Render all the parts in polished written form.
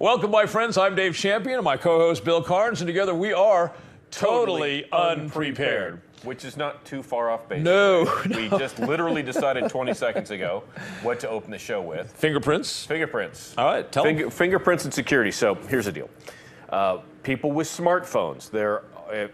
Welcome, my friends. I'm Dave Champion and my co-host Bill Carnes, and together we are totally unprepared. Which is not too far off base. No. We just literally decided 20 seconds ago what to open the show with. Fingerprints. Fingerprints. All right, tell me. Fingerprints and security. So here's the deal. People with smartphones,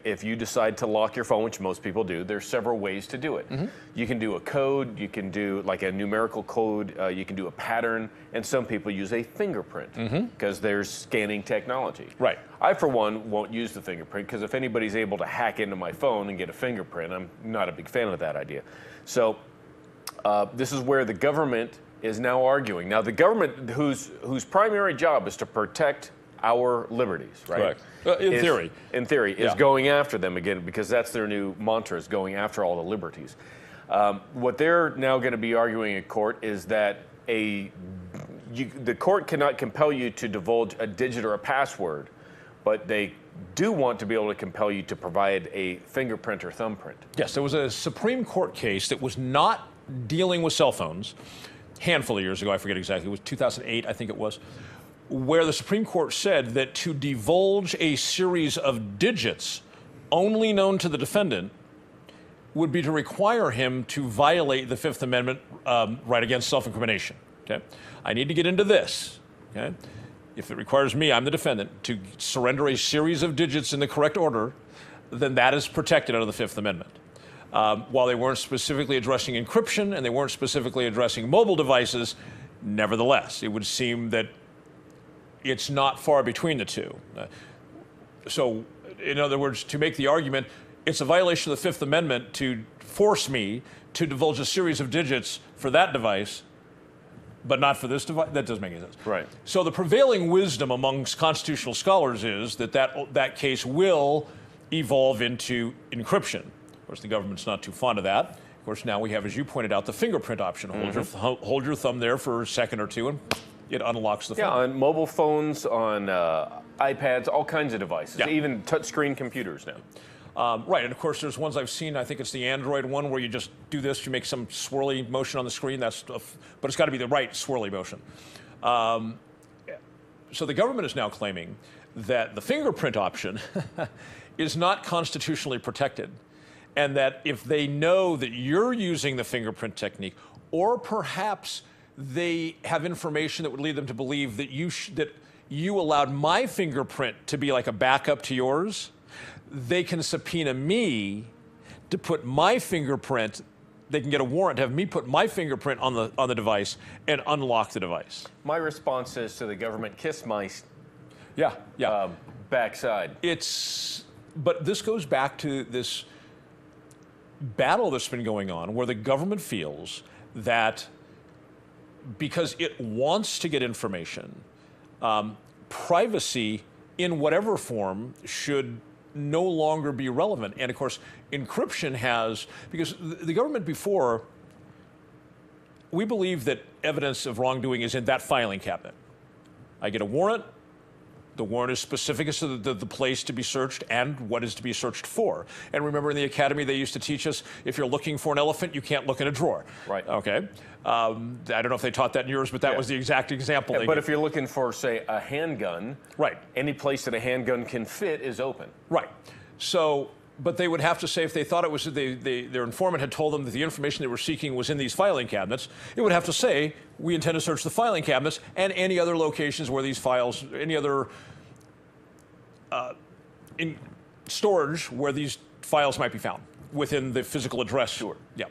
if you decide to lock your phone, which most people do, there's several ways to do it. Mm-hmm. You can do a code, you can do like a numerical code, you can do a pattern, and some people use a fingerprint because there's scanning technology. Right. I, for one, won't use the fingerprint because if anybody's able to hack into my phone and get a fingerprint, I'm not a big fan of that idea. So this is where the government is now arguing. Now, the government, whose primary job is to protect our liberties, right? Correct. In theory, is going after them again because that's their new mantra, is going after all the liberties. What they're now going to be arguing in court is that the court cannot compel you to divulge a digit or a password, but they do want to be able to compel you to provide a fingerprint or thumbprint. Yes, there was a Supreme Court case that was not dealing with cell phones, a handful of years ago, I forget exactly, it was 2008, I think it was, where the Supreme Court said that to divulge a series of digits only known to the defendant would be to require him to violate the Fifth Amendment right against self-incrimination. Okay? I need to get into this. Okay? If it requires me, I'm the defendant, to surrender a series of digits in the correct order, then that is protected under the Fifth Amendment. While they weren't specifically addressing encryption and they weren't specifically addressing mobile devices, nevertheless, it would seem that it's not far between the two. So, in other words, to make the argument, it's a violation of the Fifth Amendment to force me to divulge a series of digits for that device, but not for this device. That doesn't make any sense. Right. So the prevailing wisdom amongst constitutional scholars is that case will evolve into encryption. Of course, the government's not too fond of that. Of course, now we have, as you pointed out, the fingerprint option. Hold your thumb there for a second or two, and it unlocks the phone. Yeah, on mobile phones, on iPads, all kinds of devices, even touchscreen computers now. Right, and of course there's ones I've seen, I think it's the Android one, where you just do this, you make some swirly motion on the screen, but it's got to be the right swirly motion. So the government is now claiming that the fingerprint option is not constitutionally protected, and that if they know that you're using the fingerprint technique, or perhaps they have information that would lead them to believe that you allowed my fingerprint to be like a backup to yours, they can subpoena me to put my fingerprint. They can get a warrant to have me put my fingerprint on the device and unlock the device. My response is to the government, kiss my backside. But this goes back to this battle that's been going on where the government feels that because it wants to get information, privacy in whatever form should no longer be relevant. And of course, encryption has, because the government before, we believe that evidence of wrongdoing is in that filing cabinet. I get a warrant. The warrant is specific as to the place to be searched and what is to be searched for. And remember, in the academy, they used to teach us, if you're looking for an elephant, you can't look in a drawer. Right. Okay. I don't know if they taught that in yours, but that was the exact example. But if you're looking for, say, a handgun, right, any place that a handgun can fit is open. Right. So, but they would have to say, if they thought it was, their informant had told them that the information they were seeking was in these filing cabinets, it would have to say, we intend to search the filing cabinets and any other locations where these files, any other in storage where these files might be found within the physical address. Sure. Yeah,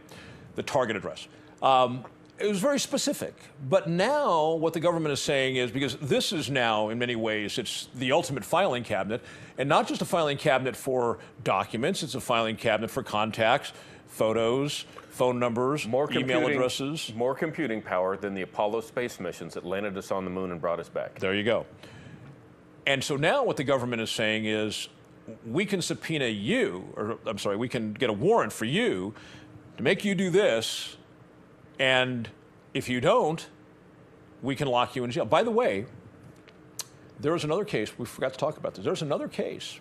the target address. It was very specific. But now what the government is saying is, because this is now, in many ways, it's the ultimate filing cabinet, and not just a filing cabinet for documents, it's a filing cabinet for contacts, photos, phone numbers, email addresses. More computing power than the Apollo space missions that landed us on the moon and brought us back. There you go. And so now what the government is saying is, we can subpoena you, or I'm sorry, we can get a warrant for you to make you do this, and if you don't, we can lock you in jail. By the way, there was another case, we forgot to talk about this. There's another case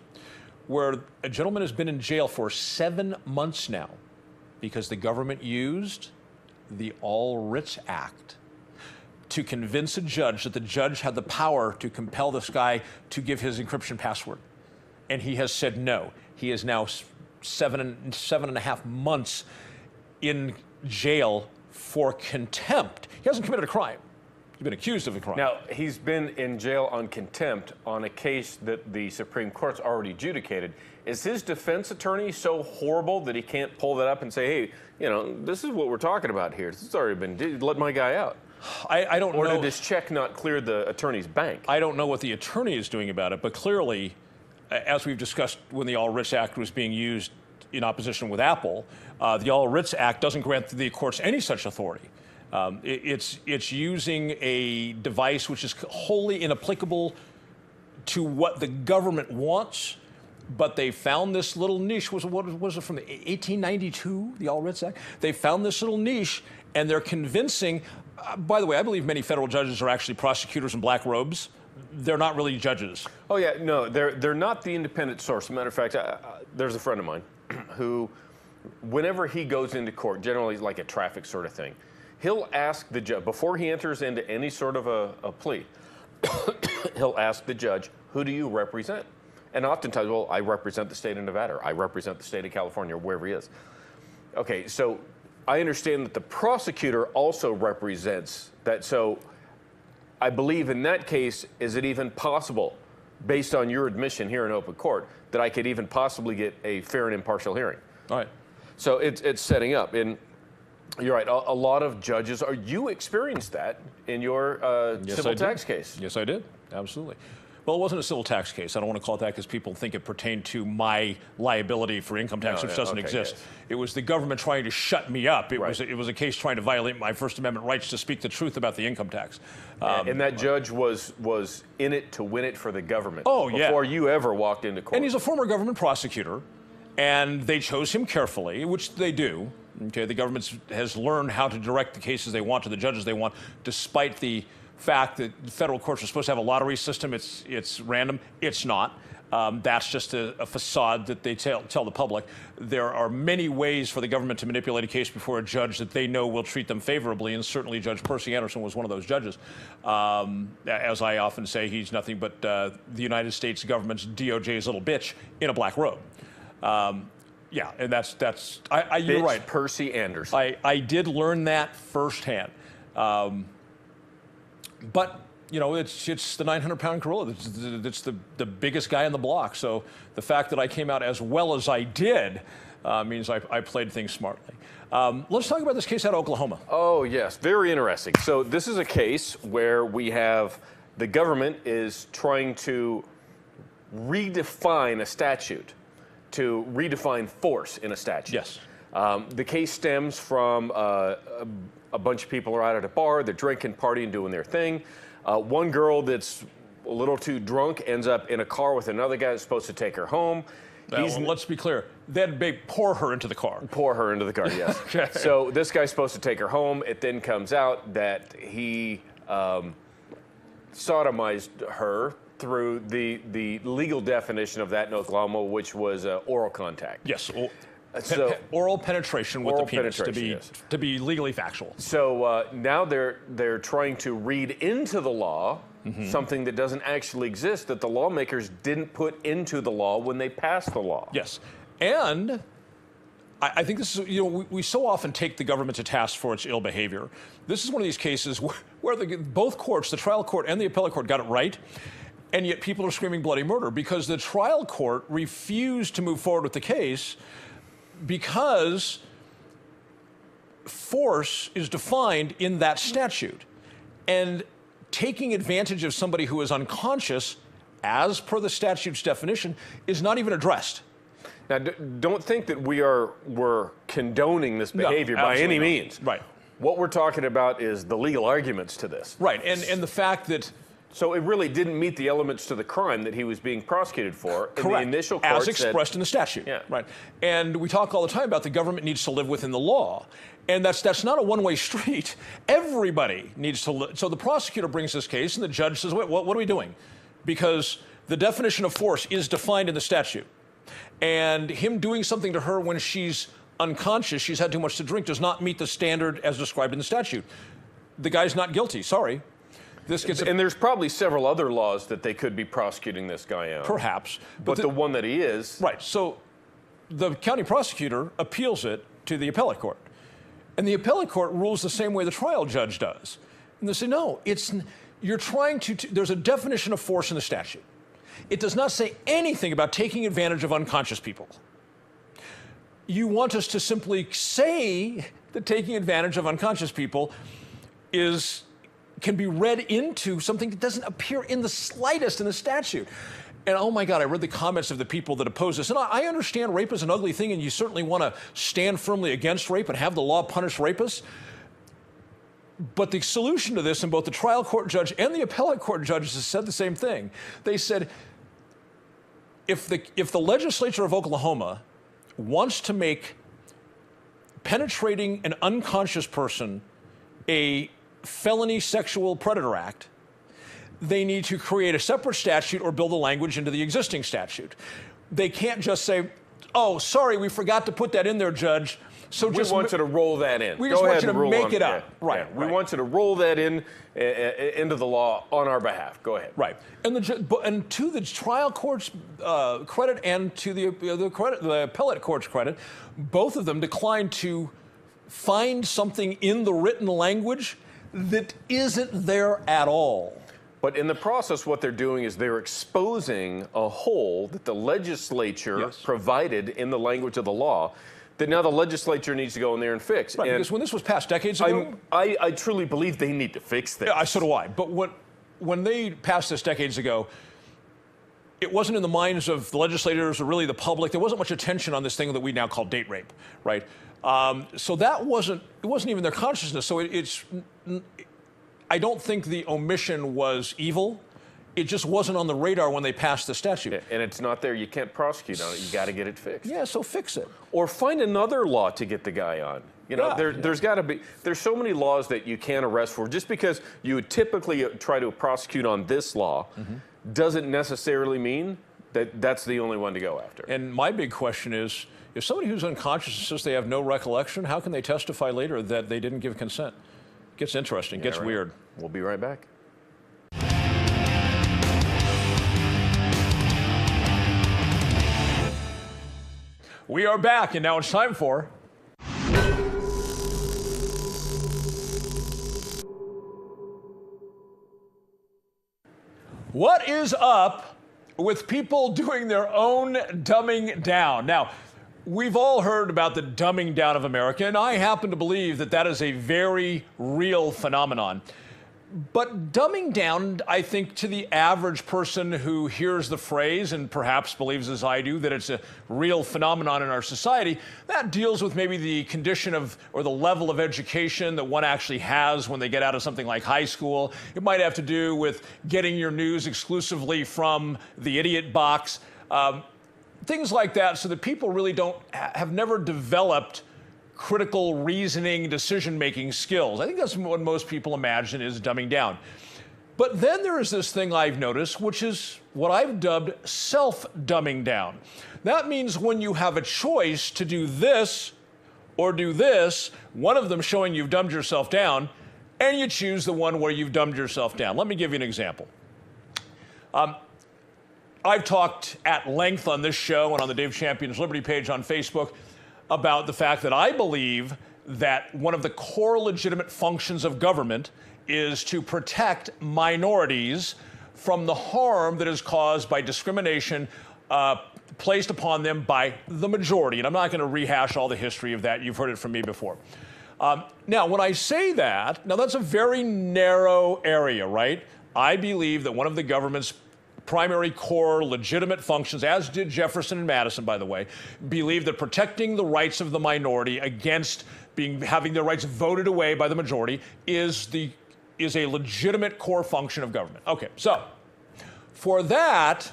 where a gentleman has been in jail for 7 months now because the government used the All Writs Act to convince a judge that the judge had the power to compel this guy to give his encryption password. And he has said no. He is now 7.5 months in jail for contempt. He hasn't committed a crime. He's been accused of a crime. Now, he's been in jail on contempt on a case that the Supreme Court's already adjudicated. Is his defense attorney so horrible that he can't pull that up and say, hey, you know, this is what we're talking about here. This has already been, let my guy out. I don't know. Or did this check not clear the attorney's bank? I don't know what the attorney is doing about it, but clearly, as we've discussed when the All Writs Act was being used in opposition with Apple, the All Writs Act doesn't grant the courts any such authority. It's using a device which is wholly inapplicable to what the government wants, but they found this little niche. What was it from the 1892, the All Writs Act? They found this little niche, and they're convincing. By the way, I believe many federal judges are actually prosecutors in black robes. They're not really judges. Oh yeah, no, they're not the independent source. As a matter of fact, there's a friend of mine who, whenever he goes into court, generally like a traffic sort of thing, he'll ask the judge, before he enters into any sort of a plea, he'll ask the judge, who do you represent? And oftentimes, well, I represent the state of Nevada, or I represent the state of California, or wherever he is. Okay, so I understand that the prosecutor also represents that. So I believe in that case, is it even possible, based on your admission here in open court, that I could even possibly get a fair and impartial hearing? All right. So it's setting up. And you're right, a lot of judges, you experienced that in your civil tax case. Yes, I did. Absolutely. Well, it wasn't a civil tax case. I don't want to call it that because people think it pertained to my liability for income tax, which doesn't exist. Yes. It was the government trying to shut me up. It was a case trying to violate my First Amendment rights to speak the truth about the income tax. And that judge was in it to win it for the government. Oh, yeah. Before you ever walked into court. And he's a former government prosecutor, and they chose him carefully, which they do. Okay, the government has learned how to direct the cases they want to the judges they want, despite the fact that federal courts are supposed to have a lottery system. It's random. It's not. That's just a facade that they tell the public. There are many ways for the government to manipulate a case before a judge that they know will treat them favorably, and certainly Judge Percy Anderson was one of those judges. As I often say, he's nothing but the United States government's DOJ's little bitch in a black robe. Yeah, and that's you're right. Percy Anderson. I did learn that firsthand. But, you know, it's the 900-pound gorilla. It's the biggest guy on the block. So the fact that I came out as well as I did means I played things smartly. Let's talk about this case out of Oklahoma. Oh, yes. Very interesting. So this is a case where we have the government is trying to redefine a statute, to redefine force in a statute. Yes. The case stems from a bunch of people are out at a bar, they're drinking, partying, doing their thing. One girl that's a little too drunk ends up in a car with another guy that's supposed to take her home. Let's be clear. Then they pour her into the car. Pour her into the car, yes. Okay. So this guy's supposed to take her home. It then comes out that he sodomized her through the legal definition of that in Oklahoma, which was oral contact. Yes. So oral penetration with the penis, yes. to be legally factual. So now they're trying to read into the law something that doesn't actually exist, that the lawmakers didn't put into the law when they passed the law. Yes, and I think this is, you know, we so often take the government to task for its ill behavior. This is one of these cases where both courts, the trial court and the appellate court, got it right. And yet people are screaming bloody murder because the trial court refused to move forward with the case because force is defined in that statute. And taking advantage of somebody who is unconscious, as per the statute's definition, is not even addressed. Now, don't think that we're condoning this behavior by any means. Right. What we're talking about is the legal arguments to this. Right, and the fact that... So it really didn't meet the elements to the crime that he was being prosecuted for. Correct. In the initial court as expressed in the statute. Yeah. Right. And we talk all the time about the government needs to live within the law. And that's not a one-way street. Everybody needs to live. So the prosecutor brings this case, and the judge says, wait, what are we doing? Because the definition of force is defined in the statute. And him doing something to her when she's unconscious, she's had too much to drink, does not meet the standard as described in the statute. the guy's not guilty. Sorry. This gets and there's probably several other laws that they could be prosecuting this guy on. Perhaps. But the one that he is. Right. So the county prosecutor appeals it to the appellate court. And the appellate court rules the same way the trial judge does. And they say, no, you're trying to, there's a definition of force in the statute. It does not say anything about taking advantage of unconscious people. You want us to simply say that taking advantage of unconscious people can be read into something that doesn't appear in the slightest in the statute. And oh my God, I read the comments of the people that oppose this. And I understand rape is an ugly thing, and you certainly want to stand firmly against rape and have the law punish rapists. But the solution to this, and both the trial court judge and the appellate court judges have said the same thing. They said, if the legislature of Oklahoma wants to make penetrating an unconscious person a felony sexual predator act, they need to create a separate statute or build the language into the existing statute. They can't just say, oh, sorry, we forgot to put that in there, Judge. So we want you to roll that in. We just want you to make it up. Yeah, right. We want you to roll that into the law on our behalf. Go ahead. Right. And to the trial court's credit and to the appellate court's credit, both of them declined to find something in the written language that isn't there at all. But in the process, what they're doing is they're exposing a hole that the legislature provided in the language of the law that now the legislature needs to go in there and fix. Right, because when this was passed decades ago... I truly believe they need to fix this. Yeah, so do I. But when they passed this decades ago, it wasn't in the minds of the legislators or really the public. There wasn't much attention on this thing that we now call date rape, right? So it wasn't even their consciousness. So I don't think the omission was evil. It just wasn't on the radar when they passed the statute. And it's not there. You can't prosecute on it. You got to get it fixed. Yeah, so fix it. Or find another law to get the guy on. You know, there's got to be, there's so many laws that you can't arrest for. Just because you would typically try to prosecute on this law doesn't necessarily mean that that's the only one to go after. And my big question is, if somebody who's unconscious says they have no recollection, how can they testify later that they didn't give consent? Gets interesting, gets weird. We'll be right back. We are back, and now it's time for... What is up with people doing their own dumbing down? Now, we've all heard about the dumbing down of America, and I happen to believe that that is a very real phenomenon. But dumbing down, I think, to the average person who hears the phrase and perhaps believes, as I do, that it's a real phenomenon in our society, that deals with maybe the condition of or the level of education that one actually has when they get out of something like high school. It might have to do with getting your news exclusively from the idiot box. Things like that, so that people really have never developed critical reasoning, decision-making skills. I think that's what most people imagine is dumbing down. But then there is this thing I've noticed, which is what I've dubbed self-dumbing down. That means when you have a choice to do this or do this, one of them showing you've dumbed yourself down, and you choose the one where you've dumbed yourself down. Let me give you an example. I've talked at length on this show and on the Dave Champion's Liberty page on Facebook about the fact that I believe that one of the core legitimate functions of government is to protect minorities from the harm that is caused by discrimination placed upon them by the majority. And I'm not going to rehash all the history of that. You've heard it from me before. Now, when I say that, now that's a very narrow area, right? I believe that one of the government's primary core legitimate functions, as did Jefferson and Madison, by the way, believed that protecting the rights of the minority against having their rights voted away by the majority is a legitimate core function of government. Okay, so for that,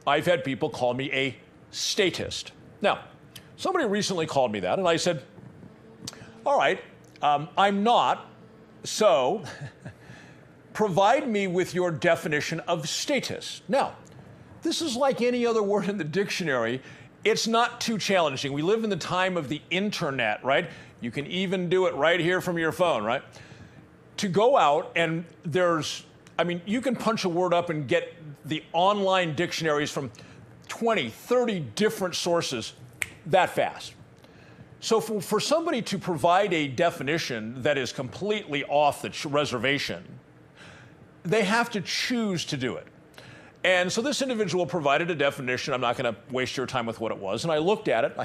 I've had people call me a statist. Now, somebody recently called me that, and I said, all right, I'm not, so provide me with your definition of statist. Now, this is like any other word in the dictionary. It's not too challenging. We live in the time of the internet, right? You can even do it right here from your phone, right? to go out and you can punch a word up and get the online dictionaries from 20, 30 different sources that fast. So for somebody to provide a definition that is completely off the reservation, they have to choose to do it. And so this individual provided a definition. I'm not going to waste your time with what it was. And I looked at it.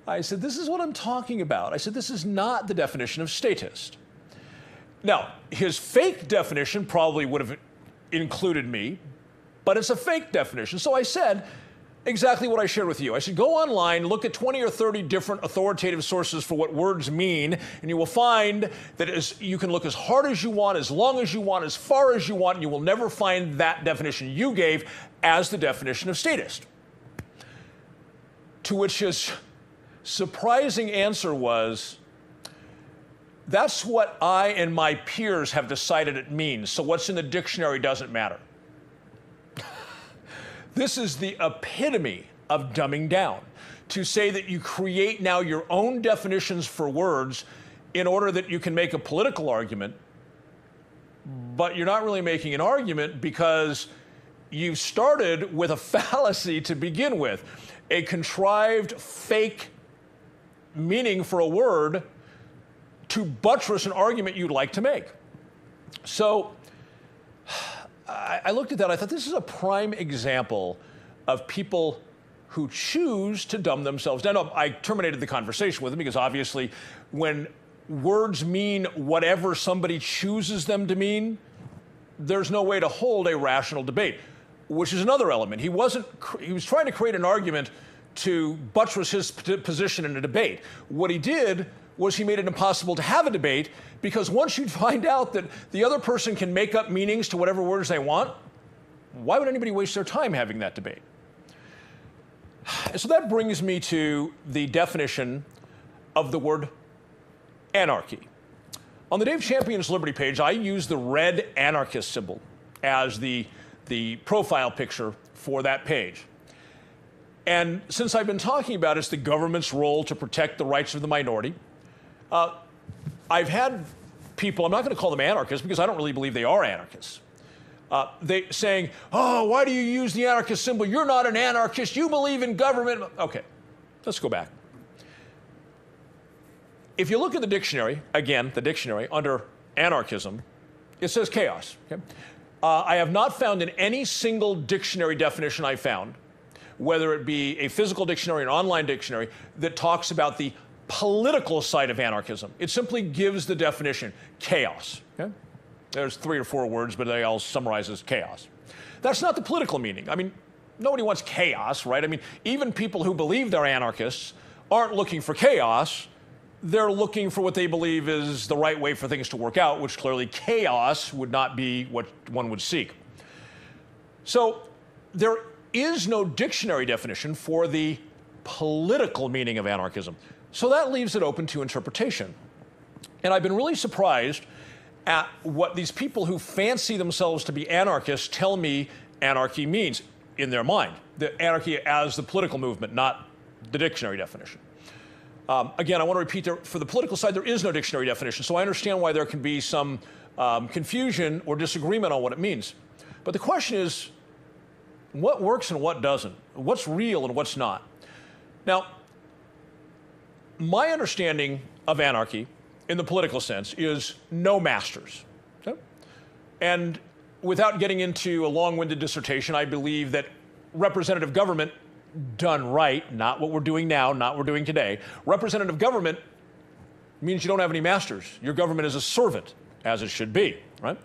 I said, this is what I'm talking about. I said, this is not the definition of statist. Now, his fake definition probably would have included me, but it's a fake definition. So I said exactly what I shared with you. I said, go online, look at 20 or 30 different authoritative sources for what words mean, and you will find that you can look as hard as you want, as long as you want, as far as you want, and you will never find that definition you gave as the definition of statist. To which his surprising answer was, that's what I and my peers have decided it means, so what's in the dictionary doesn't matter. This is the epitome of dumbing down, to say that you create now your own definitions for words in order that you can make a political argument, but you're not really making an argument because you started with a fallacy to begin with, a contrived fake meaning for a word to buttress an argument you'd like to make. So I looked at that, I thought this is a prime example of people who choose to dumb themselves down. No, I terminated the conversation with him because obviously when words mean whatever somebody chooses them to mean, there's no way to hold a rational debate, which is another element. He was trying to create an argument to buttress his position in a debate. What he did was he made it impossible to have a debate, because once you find out that the other person can make up meanings to whatever words they want, why would anybody waste their time having that debate? So that brings me to the definition of the word anarchy. On the Dave Champion's Liberty page, I use the red anarchist symbol as the profile picture for that page. And since I've been talking about it's the government's role to protect the rights of the minority, I've had people, I'm not going to call them anarchists because I don't really believe they are anarchists, they saying, oh, why do you use the anarchist symbol? You're not an anarchist. You believe in government. Okay, let's go back. If you look at the dictionary, again, the dictionary, under anarchism, it says chaos. Okay? I have not found in any single dictionary definition I found, whether it be a physical dictionary or an online dictionary, that talks about the political side of anarchism. It simply gives the definition, chaos. Okay? There's 3 or 4 words, but they all summarize as chaos. That's not the political meaning. I mean, nobody wants chaos, right? I mean, even people who believe they're anarchists aren't looking for chaos. They're looking for what they believe is the right way for things to work out, which clearly chaos would not be what one would seek. So there is no dictionary definition for the political meaning of anarchism. So that leaves it open to interpretation. And I've been really surprised at what these people who fancy themselves to be anarchists tell me anarchy means in their mind. The anarchy as the political movement, not the dictionary definition. Again, I want to repeat, for the political side, there is no dictionary definition, so I understand why there can be some confusion or disagreement on what it means. But the question is, what works and what doesn't? What's real and what's not? Now, my understanding of anarchy in the political sense is no masters. Okay? And without getting into a long-winded dissertation, I believe that representative government done right, not what we're doing now, not what we're doing today, representative government means you don't have any masters. Your government is a servant, as it should be, right?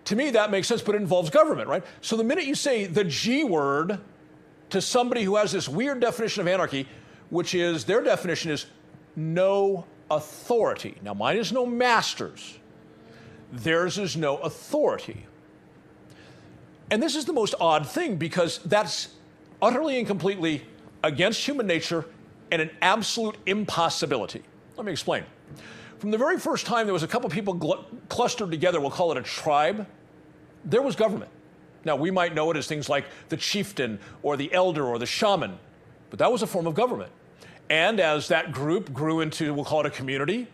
To me, that makes sense, but it involves government, right? So the minute you say the G word to somebody who has this weird definition of anarchy, which is, their definition is no authority. Now, mine is no masters. Theirs is no authority. And this is the most odd thing, because that's utterly and completely against human nature and an absolute impossibility. Let me explain. From the very first time there was a couple people clustered together, we'll call it a tribe, there was government. Now, we might know it as things like the chieftain or the elder or the shaman, but that was a form of government. And as that group grew into, we'll call it a community,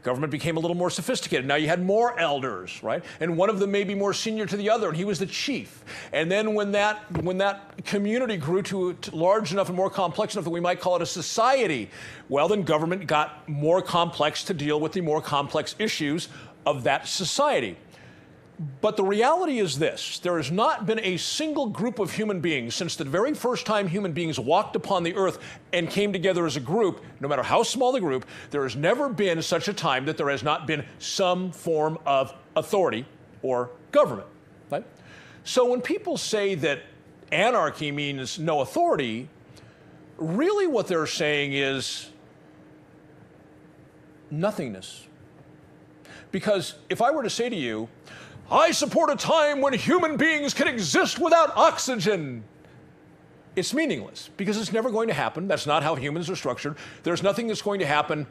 Government became a little more sophisticated. Now you had more elders, right? And one of them may be more senior to the other, and he was the chief. And then when that community grew to large enough and more complex enough that we might call it a society, well, then government got more complex to deal with the more complex issues of that society. But the reality is this: there has not been a single group of human beings since the very first time human beings walked upon the earth and came together as a group, no matter how small the group, there has never been such a time that there has not been some form of authority or government, right? So when people say that anarchy means no authority, really what they're saying is nothingness. Because if I were to say to you, I support a time when human beings can exist without oxygen, it's meaningless because it's never going to happen. That's not how humans are structured. There's nothing that's going to happen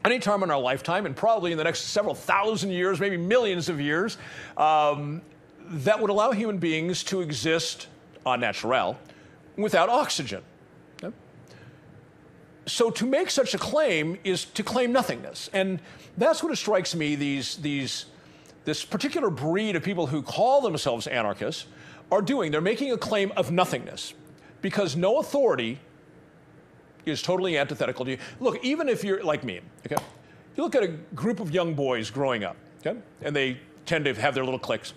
anytime in our lifetime, and probably in the next several thousand years, maybe millions of years, that would allow human beings to exist en naturel without oxygen. Okay? So to make such a claim is to claim nothingness. And that's what it strikes me, this particular breed of people who call themselves anarchists are doing. They're making a claim of nothingness because no authority is totally antithetical to you. Look, even if you're like me, okay? You look at a group of young boys growing up, okay? And they tend to have their little cliques.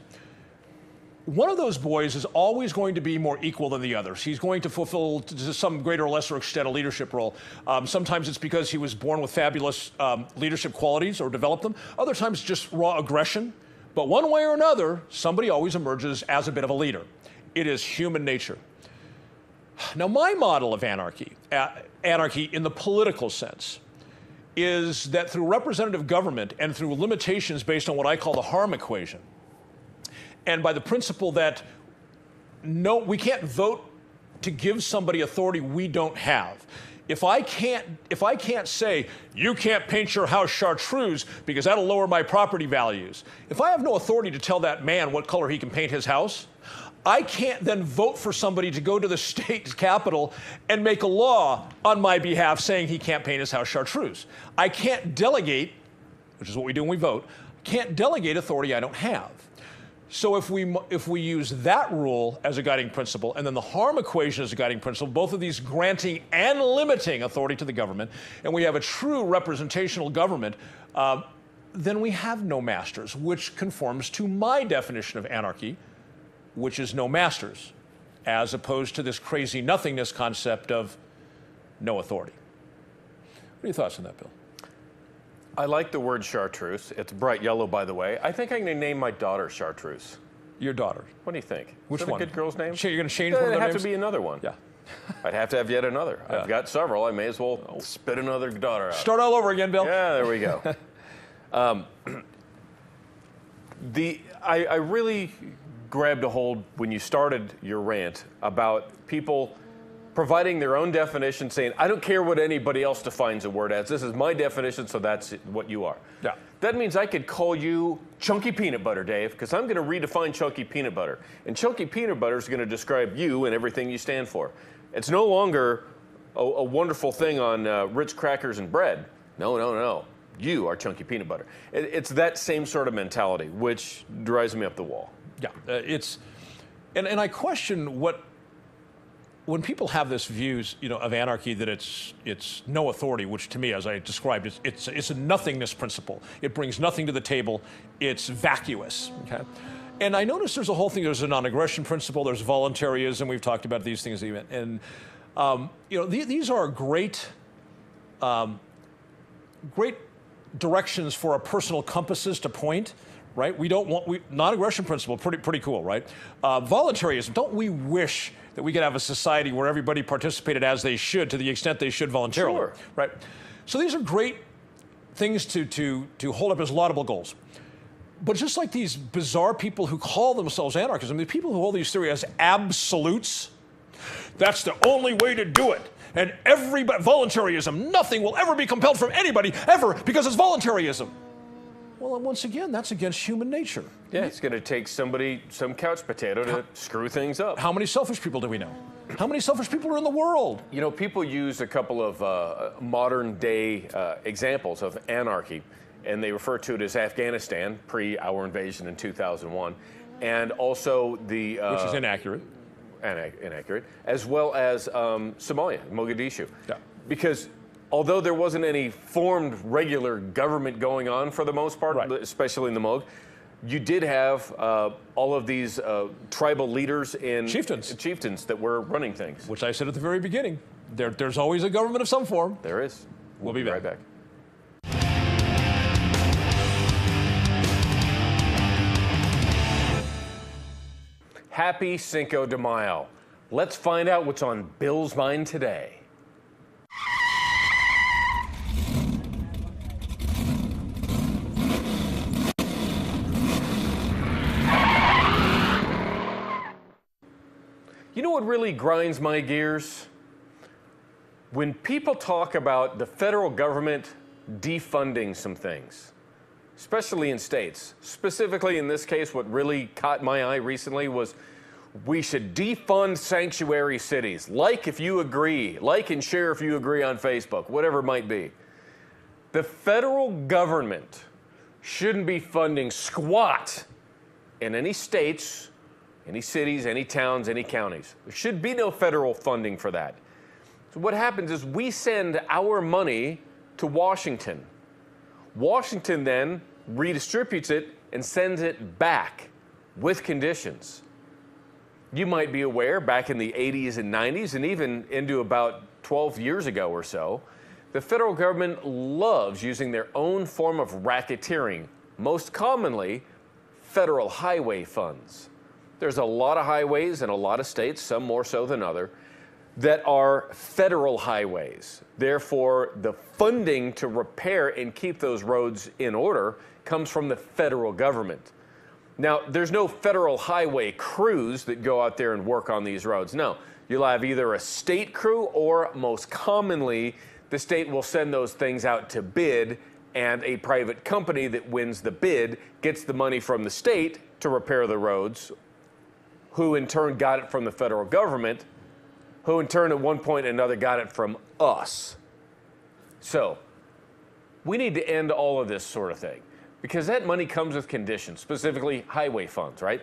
One of those boys is always going to be more equal than the others. He's going to fulfill, to some greater or lesser extent, a leadership role. Sometimes it's because he was born with fabulous leadership qualities or developed them. Other times just raw aggression. But one way or another, somebody always emerges as a bit of a leader. It is human nature. Now, my model of anarchy, anarchy in the political sense, is that through representative government and through limitations based on what I call the harm equation, and by the principle that no, we can't vote to give somebody authority we don't have. If I can't say, you can't paint your house chartreuse because that'll lower my property values. If I have no authority to tell that man what color he can paint his house, I can't then vote for somebody to go to the state capitol and make a law on my behalf saying he can't paint his house chartreuse. I can't delegate, which is what we do when we vote, can't delegate authority I don't have. So if we use that rule as a guiding principle, and then the harm equation as a guiding principle, both of these granting and limiting authority to the government, and we have a true representational government, then we have no masters, which conforms to my definition of anarchy, which is no masters, as opposed to this crazy nothingness concept of no authority. What are your thoughts on that, Bill? I like the word chartreuse. It's bright yellow, by the way. I think I'm going to name my daughter Chartreuse. Your daughter. What do you think? Which Is that one? a good girl's name? You're going to change one of their It'd have names? to be another one. Yeah. I'd have to have yet another. Yeah. I've got several. I may as well spit another daughter out. Start all over again, Bill. Yeah, there we go. I really grabbed a hold when you started your rant about people providing their own definition, saying, I don't care what anybody else defines a word as. This is my definition, so that's what you are. Yeah. That means I could call you chunky peanut butter, Dave, because I'm going to redefine chunky peanut butter. And chunky peanut butter is going to describe you and everything you stand for. It's no longer a wonderful thing on Ritz crackers and bread. No. You are chunky peanut butter. It's that same sort of mentality, which drives me up the wall. Yeah, and I question when people have this views, of anarchy that it's no authority, which to me, as I described, it's a nothingness principle. It brings nothing to the table. It's vacuous. Okay, and I notice there's a whole thing. There's a non-aggression principle. There's voluntarism. We've talked about these things even, and these are great directions for our personal compasses to point. Right? We don't want non-aggression principle, pretty cool, right? Voluntarism. Don't we wish that we could have a society where everybody participated as they should, to the extent they should voluntarily? Sure. Right? So these are great things to hold up as laudable goals. But just like these bizarre people who call themselves anarchists, the people who hold these theories as absolutes, that's the only way to do it. And voluntarism, nothing will ever be compelled from anybody, ever, because it's voluntarism. Well, once again, that's against human nature. Yeah, it's going to take some couch potato to screw things up. How many selfish people do we know? How many selfish people are in the world? You know, people use a couple of modern day examples of anarchy, and they refer to it as Afghanistan, pre our invasion in 2001, and also the... Which is inaccurate. Inaccurate, as well as Somalia, Mogadishu. Yeah. Because although there wasn't any formed regular government going on for the most part, right, especially in the Moog, you did have all of these tribal leaders and chieftains that were running things. Which I said at the very beginning. There's always a government of some form. There is. We'll be right back. Happy Cinco de Mayo. Let's find out what's on Bill's mind today. You know what really grinds my gears? When people talk about the federal government defunding some things, especially in states. Specifically in this case, what really caught my eye recently was we should defund sanctuary cities. Like if you agree, like and share if you agree on Facebook, whatever it might be. The federal government shouldn't be funding squat in any states, any cities, any towns, any counties. There should be no federal funding for that. So what happens is we send our money to Washington. Washington then redistributes it and sends it back with conditions. You might be aware, back in the 80s and 90s, and even into about 12 years ago or so, the federal government loves using their own form of racketeering, most commonly federal highway funds. There's a lot of highways in a lot of states, some more so than others, that are federal highways. Therefore, the funding to repair and keep those roads in order comes from the federal government. Now, there's no federal highway crews that go out there and work on these roads. No, you'll have either a state crew or, most commonly, the state will send those things out to bid, and a private company that wins the bid gets the money from the state to repair the roads, who in turn got it from the federal government, who in turn at one point or another got it from us. So, we need to end all of this sort of thing, because that money comes with conditions, specifically highway funds, right?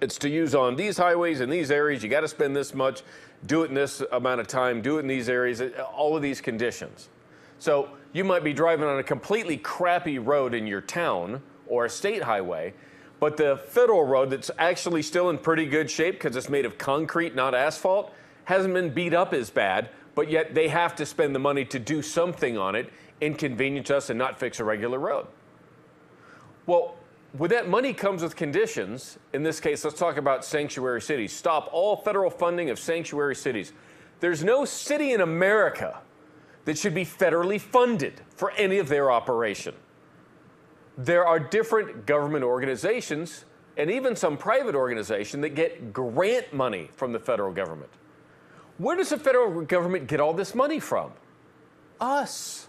It's to use on these highways in these areas, you got to spend this much, do it in this amount of time, do it in these areas, all of these conditions. So you might be driving on a completely crappy road in your town or a state highway, but the federal road that's actually still in pretty good shape because it's made of concrete, not asphalt, hasn't been beat up as bad, but yet they have to spend the money to do something on it, inconvenience us and not fix a regular road. Well, with that money comes with conditions. In this case, let's talk about sanctuary cities. Stop all federal funding of sanctuary cities. There's no city in America that should be federally funded for any of their operation. There are different government organizations and even some private organizations that get grant money from the federal government. Where does the federal government get all this money from? Us.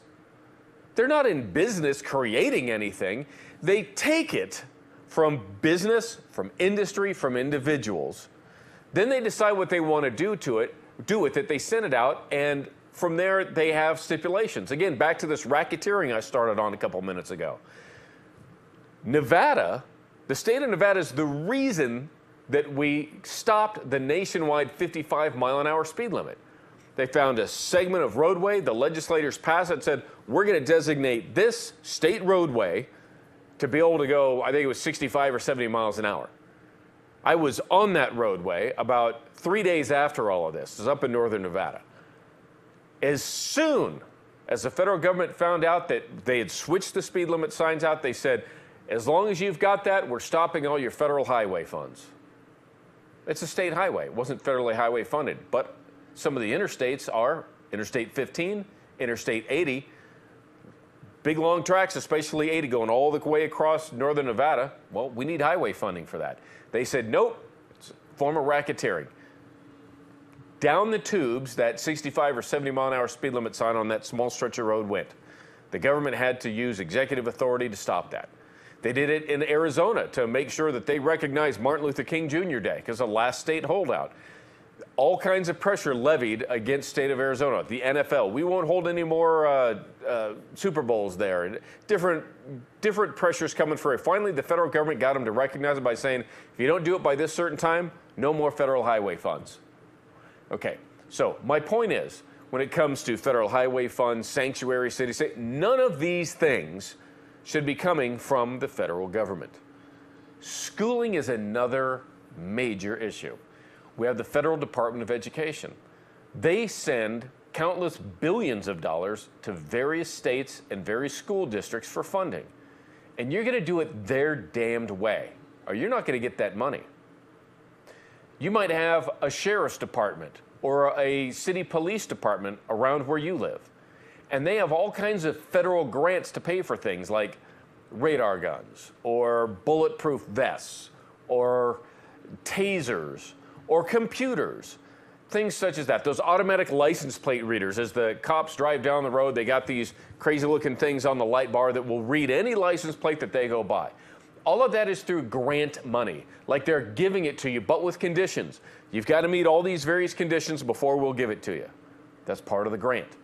They're not in business creating anything. They take it from business, from industry, from individuals. Then they decide what they want to do with it. They send it out, and from there they have stipulations. Again, back to this racketeering I started on a couple minutes ago. Nevada, the state of Nevada is the reason that we stopped the nationwide 55-mile-an-hour speed limit. They found a segment of roadway, the legislators passed it and said, we're going to designate this state roadway to be able to go, I think it was 65 or 70 miles an hour. I was on that roadway about 3 days after all of this. It was up in northern Nevada. As soon as the federal government found out that they had switched the speed limit signs out, they said, as long as you've got that, we're stopping all your federal highway funds. It's a state highway. It wasn't federally highway funded, but some of the interstates are Interstate 15, Interstate 80, big long tracks, especially 80 going all the way across northern Nevada. Well, we need highway funding for that. They said, nope, it's a form of racketeering. Down the tubes, that 65 or 70 mile an hour speed limit sign on that small stretch of road went. The government had to use executive authority to stop that. They did it in Arizona to make sure that they recognized Martin Luther King Jr. Day because the last state holdout. all kinds of pressure levied against state of Arizona. The NFL, we won't hold any more Super Bowls there. And different pressures coming for it. Finally, the federal government got them to recognize it by saying, if you don't do it by this certain time, no more federal highway funds. Okay, so my point is, when it comes to federal highway funds, sanctuary city, state, none of these things should be coming from the federal government. Schooling is another major issue. We have the Federal Department of Education. They send countless billions of dollars to various states and various school districts for funding. And you're going to do it their damned way, or you're not going to get that money. You might have a sheriff's department or a city police department around where you live, and they have all kinds of federal grants to pay for things like radar guns or bulletproof vests or tasers or computers, things such as that. Those automatic license plate readers, as the cops drive down the road, they got these crazy looking things on the light bar that will read any license plate that they go by. All of that is through grant money, like they're giving it to you, but with conditions. You've got to meet all these various conditions before we'll give it to you. That's part of the grant.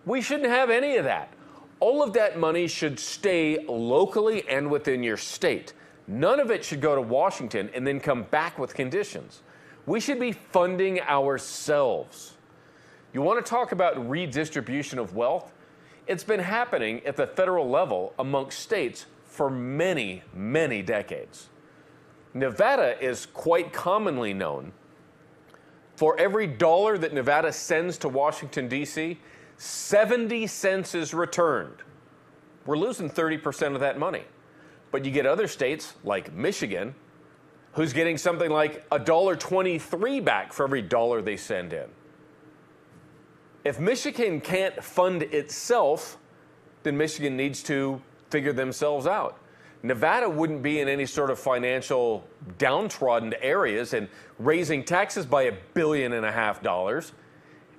We shouldn't have any of that. All of that money should stay locally and within your state. None of it should go to Washington and then come back with conditions. We should be funding ourselves. You want to talk about redistribution of wealth? It's been happening at the federal level amongst states for many, many decades. Nevada is quite commonly known for every dollar that Nevada sends to Washington, D.C., 70 cents is returned. We're losing 30% of that money. But you get other states like Michigan, who's getting something like $1.23 back for every dollar they send in. If Michigan can't fund itself, then Michigan needs to figure themselves out. Nevada wouldn't be in any sort of financial downtrodden areas and raising taxes by $1.5 billion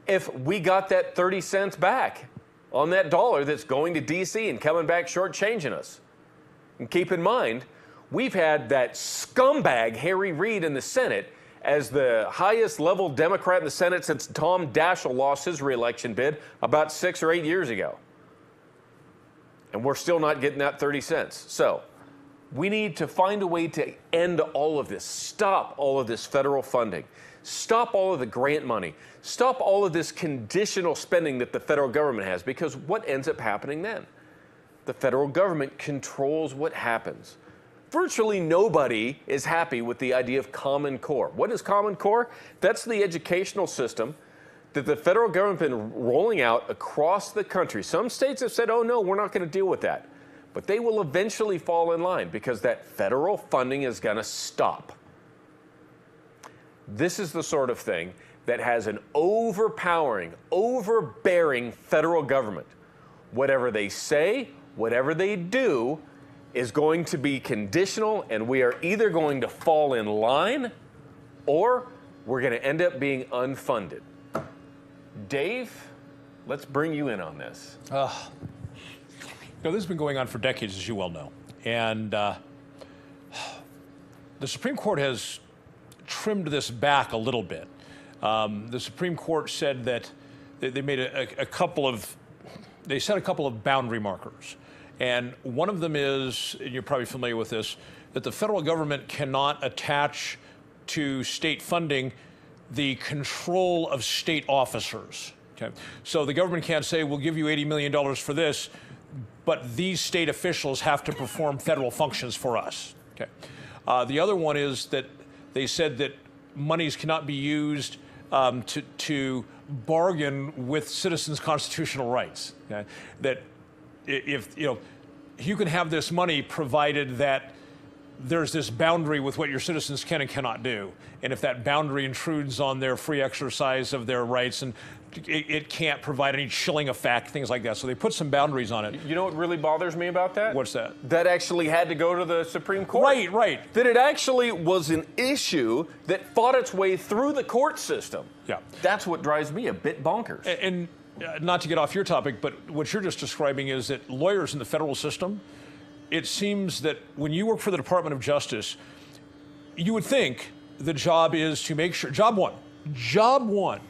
if we got that 30 cents back on that dollar that's going to D.C. and coming back shortchanging us. And keep in mind, we've had that scumbag Harry Reid in the Senate as the highest level Democrat in the Senate since Tom Daschle lost his reelection bid about 6 or 8 years ago. And we're still not getting that 30 cents. So we need to find a way to end all of this, stop all of this federal funding, stop all of the grant money, stop all of this conditional spending that the federal government has, because what ends up happening then? The federal government controls what happens. Virtually nobody is happy with the idea of Common Core. What is Common Core? That's the educational system that the federal government has been rolling out across the country. Some states have said, oh no, we're not going to deal with that. But they will eventually fall in line because that federal funding is going to stop. This is the sort of thing that has an overpowering, overbearing federal government. Whatever they say, whatever they do, is going to be conditional, and we are either going to fall in line or we're going to end up being unfunded. Dave, let's bring you in on this. This has been going on for decades, as you well know. And the Supreme Court has trimmed this back a little bit. The Supreme Court said that they made they set a couple of boundary markers. And one of them is, and you're probably familiar with this, that the federal government cannot attach to state funding the control of state officers. Okay? So the government can't say, we'll give you $80 million for this, but these state officials have to perform federal functions for us. Okay? The other one is that they said that monies cannot be used to bargain with citizens' constitutional rights. Okay? That if you can have this money provided that there's this boundary with what your citizens can and cannot do. And if that boundary intrudes on their free exercise of their rights, and it can't provide any chilling effect, things like that. So they put some boundaries on it. You know what really bothers me about that? What's that? That actually had to go to the Supreme Court. Right. That it actually was an issue that fought its way through the court system. Yeah. That's what drives me a bit bonkers. And not to get off your topic, but what you're just describing is that lawyers in the federal system, it seems that when you work for the Department of Justice, you would think the job is to make sure, job one, job one,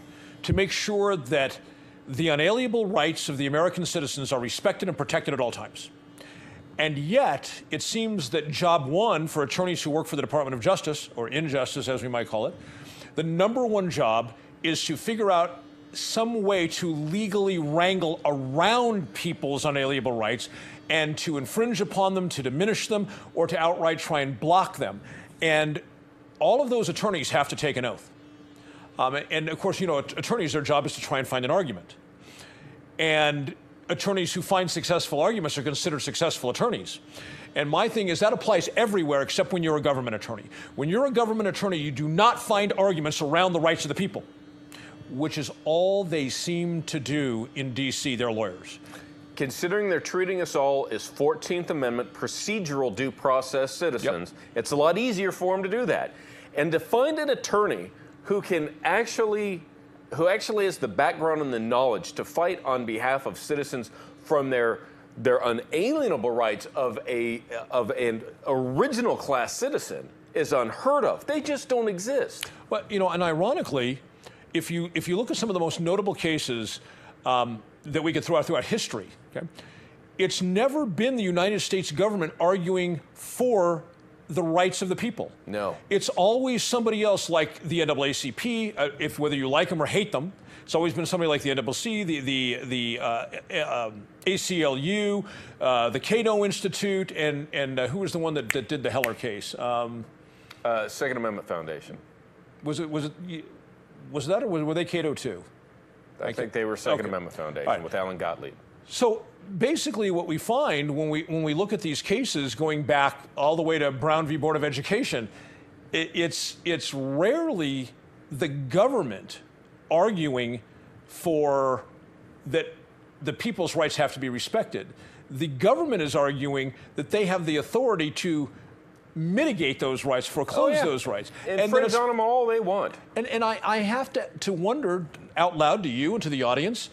to make sure that the unalienable rights of the American citizens are respected and protected at all times. And yet, it seems that job one for attorneys who work for the Department of Justice, or Injustice as we might call it, the number one job is to figure out some way to legally wrangle around people's unalienable rights and to infringe upon them, to diminish them, or to outright try and block them. And all of those attorneys have to take an oath. And of course, you know, attorneys, their job is to try and find an argument. And attorneys who find successful arguments are considered successful attorneys. And my thing is that applies everywhere except when you're a government attorney. When you're a government attorney, you do not find arguments around the rights of the people, which is all they seem to do in D.C., their lawyers. Considering they're treating us all as 14th Amendment procedural due process citizens, it's a lot easier for them to do that. And to find an attorney who actually has the background and the knowledge to fight on behalf of citizens from their unalienable rights of an original class citizen is unheard of. They just don't exist. Well, you know, and ironically, if you look at some of the most notable cases that we could throw out throughout history, okay, it's never been the United States government arguing for the rights of the people. No. It's always somebody else like the NAACP, whether you like them or hate them. It's always been somebody like the NCCC, the ACLU, the Cato Institute, and who was the one that did the Heller case? Second Amendment Foundation. Was that, or were they Cato too? I think they were Second Amendment Foundation with Alan Gottlieb. So basically what we find when we look at these cases going back all the way to Brown v. Board of Education, it's rarely the government arguing for that the people's rights have to be respected. The government is arguing that they have the authority to mitigate those rights, foreclose those rights. Infringe on them all they want. And I have to wonder out loud to you and to the audience,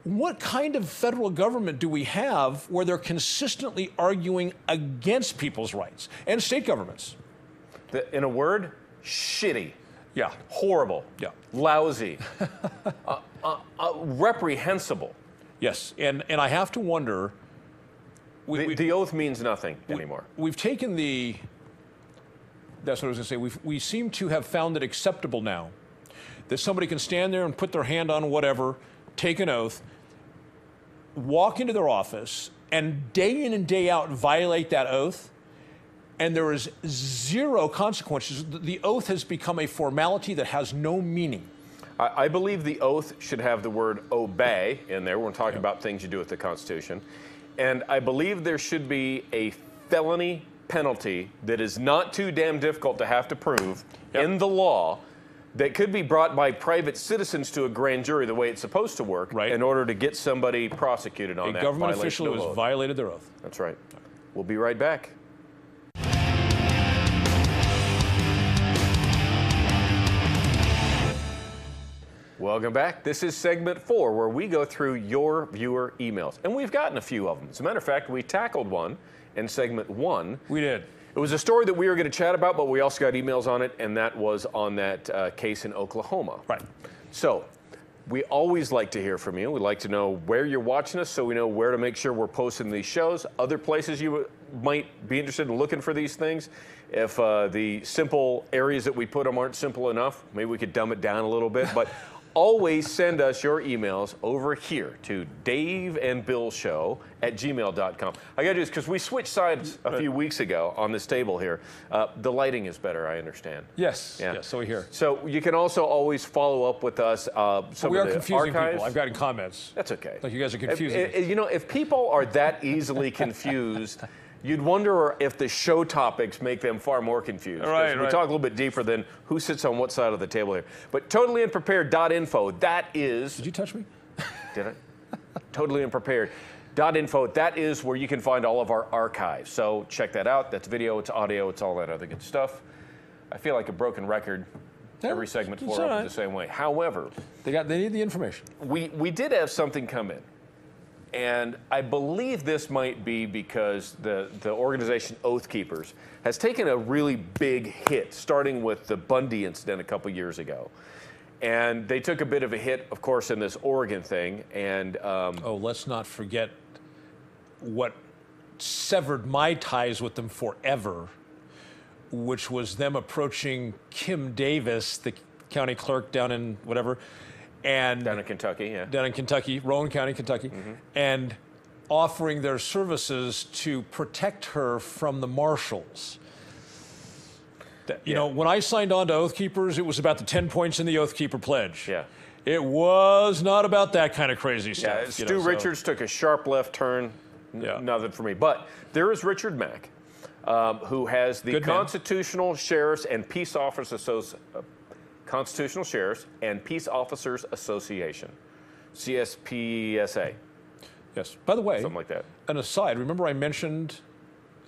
what kind of federal government do we have where they're consistently arguing against people's rights? And state governments. In a word, shitty. Yeah. Horrible. Yeah. Lousy. Reprehensible. Yes. And I have to wonder. The oath means nothing anymore. We've taken that's what I was going to say. We seem to have found it acceptable now that somebody can stand there and put their hand on whatever, take an oath, walk into their office, and day in and day out violate that oath, and there is zero consequences. The oath has become a formality that has no meaning. I believe the oath should have the word obey in there. We're talking about things you do with the Constitution. And I believe there should be a felony penalty that is not too damn difficult to have to prove in the law that could be brought by private citizens to a grand jury the way it's supposed to work in order to get somebody prosecuted on that. A government official who has violated their oath. That's right. We'll be right back. Welcome back. This is segment 4, where we go through your viewer emails. And we've gotten a few of them. As a matter of fact, we tackled one in segment 1. We did. It was a story that we were going to chat about, but we also got emails on it, and that was on that case in Oklahoma. Right. So we always like to hear from you. We'd like to know where you're watching us so we know where to make sure we're posting these shows, other places you might be interested in looking for these things. If the simple areas that we put them aren't simple enough, maybe we could dumb it down a little bit. But always send us your emails over here to daveandbillshow@gmail.com. I got to do this because we switched sides a few weeks ago on this table here. The lighting is better, I understand. Yes. Yeah. Yes, so we hear. So you can also always follow up with us. We are confusing people. I've gotten comments. That's okay. Like you guys are confusing. You know, if people are that easily confused, you'd wonder if the show topics make them far more confused. Right. We talk a little bit deeper than who sits on what side of the table here. But totallyunprepared.info, that is... Did you touch me? Did I? Totallyunprepared.info, that is where you can find all of our archives. So check that out. That's video, it's audio, it's all that other good stuff. I feel like a broken record. Every segment for up the same way. However... They need the information. We did have something come in. And I believe this might be because the organization Oath Keepers has taken a really big hit, starting with the Bundy incident a couple years ago. And they took a bit of a hit, of course, in this Oregon thing. And oh, let's not forget what severed my ties with them forever, which was them approaching Kim Davis, the county clerk down in whatever, and down in Kentucky, yeah. Down in Kentucky, Rowan County, Kentucky, and offering their services to protect her from the marshals. You know, when I signed on to Oath Keepers, it was about the 10 points in the Oath Keeper Pledge. Yeah. It was not about that kind of crazy stuff. Yeah, Stu Richards took a sharp left turn. Nothing for me. But there is Richard Mack, who has the Constitutional Sheriffs and Peace Officers Association, CSPSA. Yes. By the way, something like that. An aside, remember I mentioned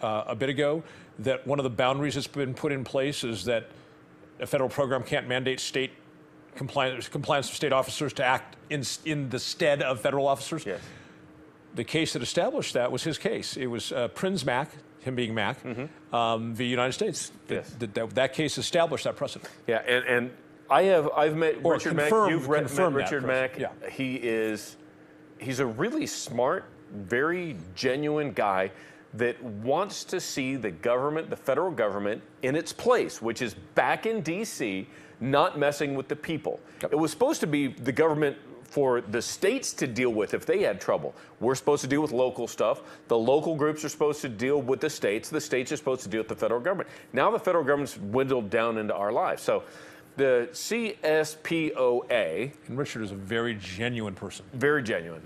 a bit ago that one of the boundaries that's been put in place is that a federal program can't mandate state compliance of state officers to act in the stead of federal officers? Yes. The case that established that was his case. It was Prince Mack, him being Mack, the United States. Yes. That case established that precedent. Yeah, and I've met Richard Mack. You've met Richard Mack. Yeah. He's a really smart, very genuine guy that wants to see the government, the federal government, in its place, which is back in D.C., not messing with the people. It was supposed to be the government for the states to deal with if they had trouble. We're supposed to deal with local stuff. The local groups are supposed to deal with the states. The states are supposed to deal with the federal government. Now the federal government's dwindled down into our lives. So the CSPOA... And Richard is a very genuine person. Very genuine.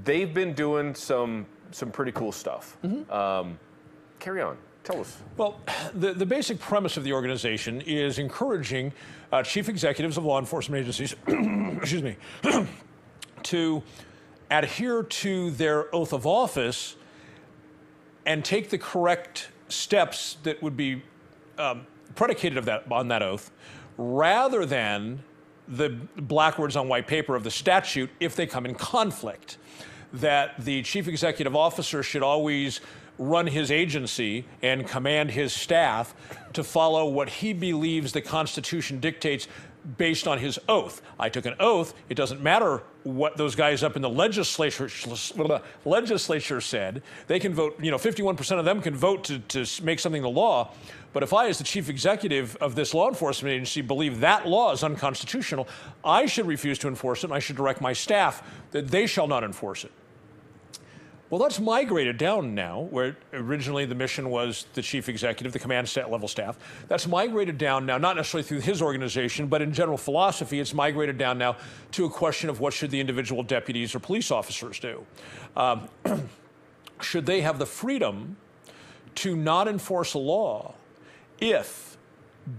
They've been doing some pretty cool stuff. Carry on. Tell us. Well, the basic premise of the organization is encouraging chief executives of law enforcement agencies, excuse me, to adhere to their oath of office and take the correct steps that would be predicated on that oath, rather than the black words on white paper of the statute if they come in conflict. That the chief executive officer should always run his agency and command his staff to follow what he believes the Constitution dictates based on his oath. I took an oath. It doesn't matter what those guys up in the legislature said. They can vote, 51% of them can vote to make something the law. But if I, as the chief executive of this law enforcement agency, believe that law is unconstitutional, I should refuse to enforce it, and I should direct my staff that they shall not enforce it. Well, that's migrated down now, where originally the mission was the chief executive, the command level staff. That's migrated down now, not necessarily through his organization, but in general philosophy, it's migrated down now to a question of what should the individual deputies or police officers do. Should they have the freedom to not enforce a law if,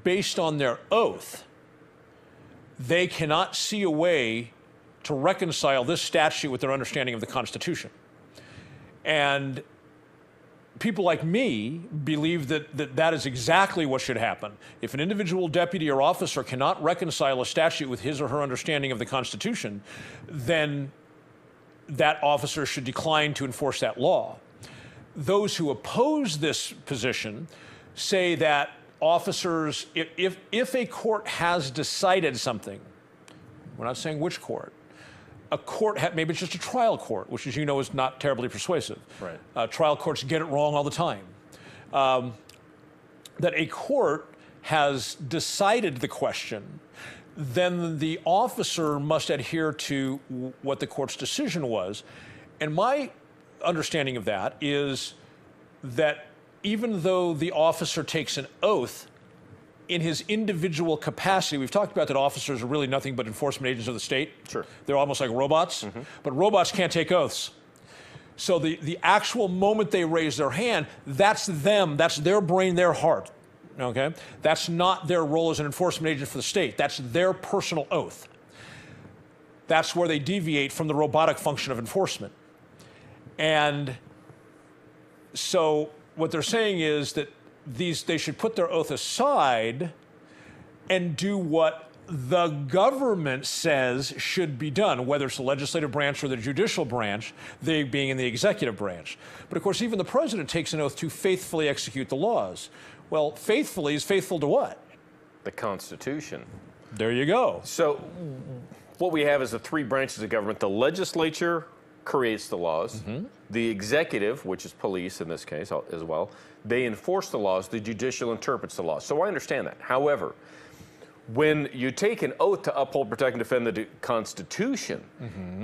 based on their oath, they cannot see a way to reconcile this statute with their understanding of the Constitution? And people like me believe that is exactly what should happen. If an individual deputy or officer cannot reconcile a statute with his or her understanding of the Constitution, then that officer should decline to enforce that law. Those who oppose this position say that officers, if a court has decided something, we're not saying which court, a court, maybe it's just a trial court, which, as you know, is not terribly persuasive. Right. Trial courts get it wrong all the time. That a court has decided the question, then the officer must adhere to what the court's decision was. And my understanding of that is that even though the officer takes an oath in his individual capacity, we've talked about that officers are really nothing but enforcement agents of the state. Sure. They're almost like robots, but robots can't take oaths. So the actual moment they raise their hand, that's them, that's their brain, their heart, okay? That's not their role as an enforcement agent for the state. That's their personal oath. That's where they deviate from the robotic function of enforcement. And so what they're saying is that they should put their oath aside and do what the government says should be done, whether it's the legislative branch or the judicial branch, they being in the executive branch. But of course, even the president takes an oath to faithfully execute the laws. Well, faithfully is faithful to what? The Constitution. There you go. So what we have is the three branches of government. The legislature creates the laws. The executive, which is police in this case as well, they enforce the laws. The judicial interprets the laws. So I understand that. However, when you take an oath to uphold, protect, and defend the Constitution,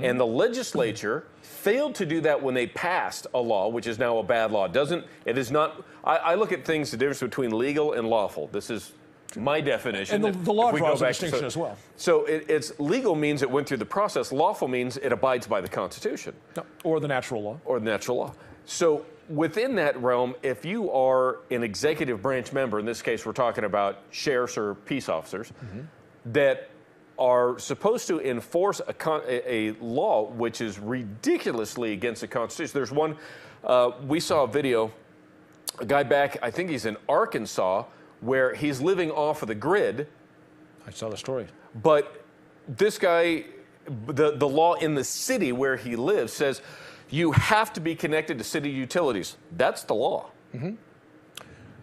and the legislature failed to do that when they passed a law, which is now a bad law, it is not, I look at things, the difference between legal and lawful. This is my definition. And the law draws a distinction as well. So it's legal means it went through the process. Lawful means it abides by the Constitution. No, or the natural law. Or the natural law. So within that realm, if you are an executive branch member, in this case we're talking about sheriffs or peace officers, that are supposed to enforce a law which is ridiculously against the Constitution. There's one, we saw a video, a guy back, I think he's in Arkansas, where he's living off of the grid. I saw the story. But this guy, the law in the city where he lives says you have to be connected to city utilities. That's the law.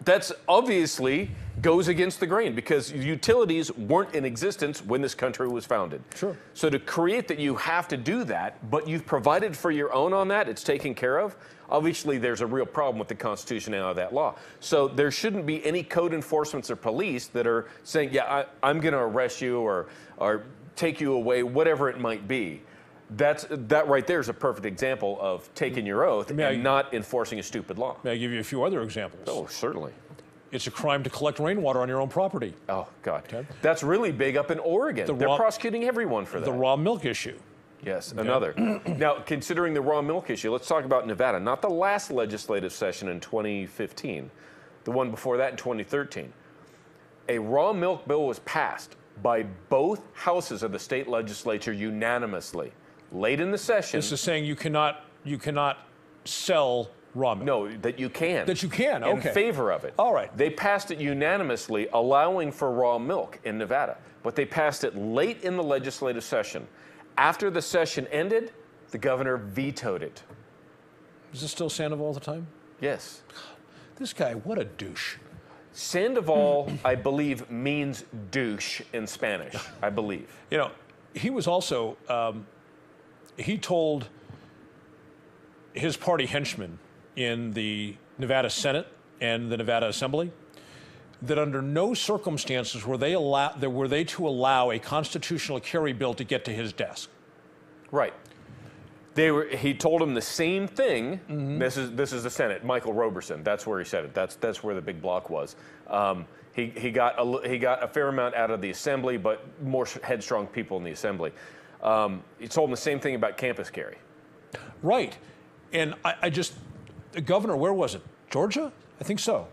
That's obviously goes against the grain because utilities weren't in existence when this country was founded. Sure. So to create that you have to do that, but you've provided for your own on that, it's taken care of, obviously there's a real problem with the constitutionality of that law. So there shouldn't be any code enforcements or police that are saying, yeah, I'm going to arrest you or take you away, whatever it might be. That right there is a perfect example of taking your oath and not enforcing a stupid law. May I give you a few other examples? Oh, certainly. It's a crime to collect rainwater on your own property. Oh, God. Okay. That's really big up in Oregon. They're prosecuting everyone for that. The raw milk issue. Yes, another. Now, considering the raw milk issue, let's talk about Nevada. Not the last legislative session in 2015, the one before that in 2013. A raw milk bill was passed by both houses of the state legislature unanimously. Late in the session. This is saying you cannot sell raw milk. No, that you can. That you can, okay. In favor of it. All right. They passed it unanimously, allowing for raw milk in Nevada. But they passed it late in the legislative session. After the session ended, the governor vetoed it. Is this still Sandoval all the time? Yes. This guy, what a douche. Sandoval, I believe, means douche in Spanish, I believe. You know, he was also, he told his party henchmen in the Nevada Senate and the Nevada Assembly that under no circumstances were they to allow a constitutional carry bill to get to his desk. Right. He told him the same thing. This is the Senate. Michael Roberson. That's where he said it. That's where the big block was. He got a fair amount out of the Assembly, but more headstrong people in the Assembly. He told him the same thing about campus carry. Right. And the governor, where was it? Georgia? I think so.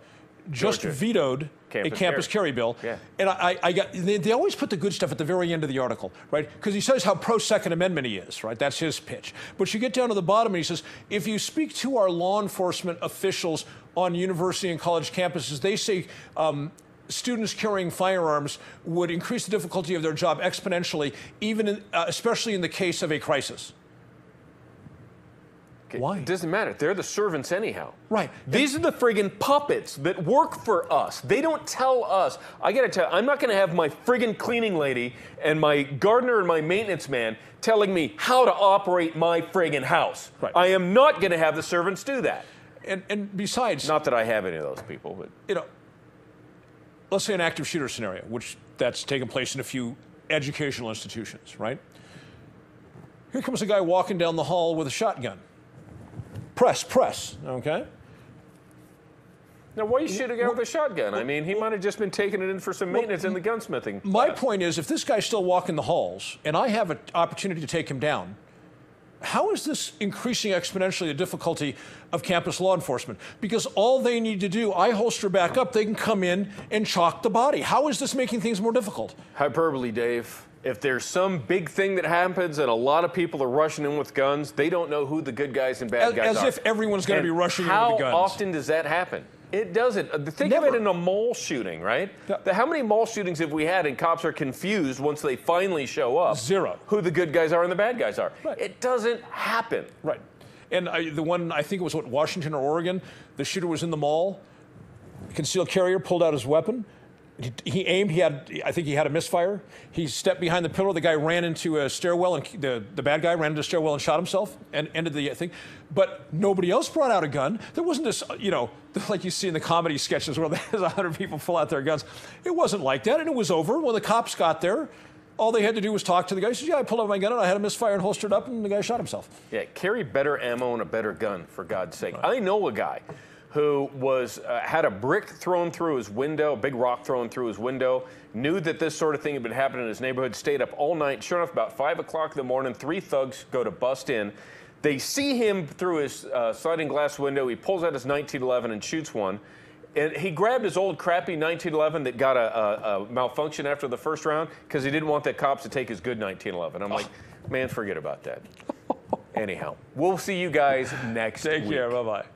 Just vetoed a campus carry bill. Yeah. And they always put the good stuff at the very end of the article, right? Because he says how pro-Second Amendment he is, right? That's his pitch. But you get down to the bottom and he says, if you speak to our law enforcement officials on university and college campuses, they say students carrying firearms would increase the difficulty of their job exponentially, especially in the case of a crisis. Okay. Why? It doesn't matter. They're the servants anyhow. Right. These are the friggin' puppets that work for us. They don't tell us. I gotta tell you, I'm not gonna have my friggin' cleaning lady and my gardener and my maintenance man telling me how to operate my friggin' house. Right. I am not gonna have the servants do that. And besides, not that I have any of those people, but let's say an active shooter scenario, which that's taken place in a few educational institutions, right? Here comes a guy walking down the hall with a shotgun. Press, okay? Now, why you shoot a guy with a shotgun? I mean, he might have just been taking it in for some maintenance in the gunsmithing. My point is, if this guy's still walking the halls, and I have an opportunity to take him down, how is this increasing exponentially the difficulty of campus law enforcement? Because all they need to do, I holster back up, they can come in and chalk the body. How is this making things more difficult? Hyperbole, Dave. If there's some big thing that happens and a lot of people are rushing in with guns, they don't know who the good guys and bad guys are. As if everyone's going to be rushing in with the guns. How often does that happen? It doesn't. Think of it in a mall shooting, right? Yeah. How many mall shootings have we had and cops are confused once they finally show up? Zero. Who the good guys are and the bad guys are. Right. It doesn't happen. Right. And the one, I think it was Washington or Oregon, the shooter was in the mall, concealed carrier pulled out his weapon, He aimed. I think he had a misfire. He stepped behind the pillar. The guy ran into a stairwell, and the bad guy ran into a stairwell and shot himself and ended the thing. But nobody else brought out a gun. There wasn't this, like you see in the comedy sketches where there's 100 people pull out their guns. It wasn't like that, and it was over. When the cops got there, all they had to do was talk to the guy. He said, "Yeah, I pulled out my gun and I had a misfire and holstered up, and the guy shot himself." Yeah, carry better ammo and a better gun, for God's sake. Right. I know a guy who had a brick thrown through his window, a big rock thrown through his window, knew that this sort of thing had been happening in his neighborhood, stayed up all night. Sure enough, about 5 o'clock in the morning, 3 thugs go to bust in. They see him through his sliding glass window. He pulls out his 1911 and shoots one. And he grabbed his old crappy 1911 that got a malfunction after the first round because he didn't want the cops to take his good 1911. I'm like, man, forget about that. Anyhow, we'll see you guys next week. Take care. Bye-bye.